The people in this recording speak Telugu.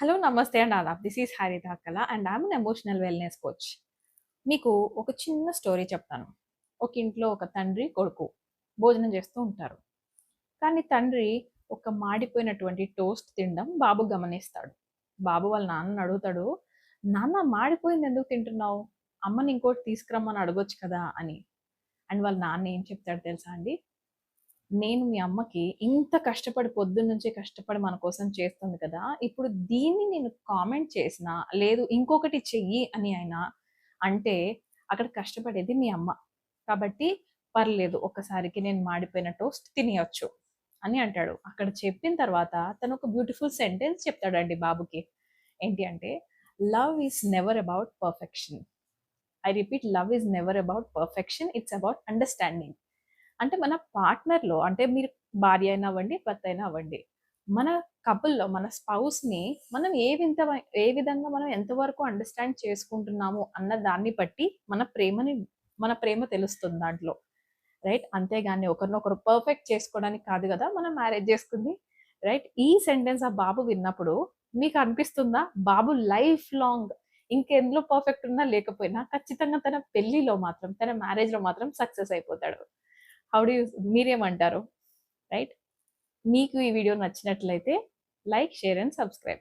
హలో నమస్తే అండ్ ఆదాబ్. దిస్ ఈస్ హారిత అక్కల and I'm an emotional wellness coach. మీకు ఒక చిన్న స్టోరీ చెప్తాను. ఒక ఇంట్లో ఒక తండ్రి కొడుకు భోజనం చేస్తూ ఉంటారు. కానీ తండ్రి ఒక మాడిపోయినటువంటి టోస్ట్ తినడం బాబు గమనిస్తాడు. బాబు వాళ్ళ నాన్నని అడుగుతాడు, నాన్న మాడిపోయింది ఎందుకు తింటున్నావు? అమ్మని ఇంకోటి తీసుకురమ్మని అడగొచ్చు కదా అని. అండ్ వాళ్ళ నాన్న ఏం చెప్తాడు తెలుసా అండి? నేను మీ అమ్మకి ఇంత కష్టపడి పొద్దున్నుంచి కష్టపడి మన కోసం చేస్తుంది కదా! ఇప్పుడు దీన్ని నేను కామెంట్ చేసినా, లేదు ఇంకొకటి చెయ్యి అని అయినా అంటే, అక్కడ కష్టపడేది మీ అమ్మ. కాబట్టి పర్లేదు ఒక్కసారికి నేను మాడిపోయిన టోస్ట్ తినేయొచ్చు అని అంటాడు. అక్కడ చెప్పిన తర్వాత తను ఒక బ్యూటిఫుల్ సెంటెన్స్ చెప్తాడండి బాబుకి. ఏంటి అంటే, love is never about perfection. I repeat, love is never about perfection. It's about understanding. అంటే మన పార్ట్నర్‌లో అంటే మీరు భార్య అయినా అవ్వండి, భర్త అయినా అవ్వండి. మన కపుల్‌లో మన స్పౌస్‌ని మనం ఏ విధంగా మనం ఎంతవరకు అండర్‌స్టాండ్ చేసుకుంటున్నాము అన్న దాన్ని బట్టి మన ప్రేమ తెలుస్తుంది దాంట్లో. రైట్? అంతేగాని ఒకరినొకరు పర్ఫెక్ట్ చేసుకోవడానికి కాదు గదా! మనం మ్యారేజ్ చేసుకుంది. రైట్? ఈ సెంటెన్స్ ఆ బాబు విన్నప్పుడు మీకు అనిపిస్తుందా? బాబు లైఫ్ లాంగ్ ఇంకెందులో పర్ఫెక్ట్ ఉన్నా లేకపోయినా ఖచ్చితంగా తన పెళ్లిలో మాత్రం, తన మ్యారేజ్‌లో మాత్రం సక్సెస్ అయిపోతాడు. హౌ డు యూ మీరేమంటారు? రైట్? మీకు ఈ వీడియో నచ్చినట్లయితే లైక్, షేర్ అండ్ సబ్స్క్రైబ్.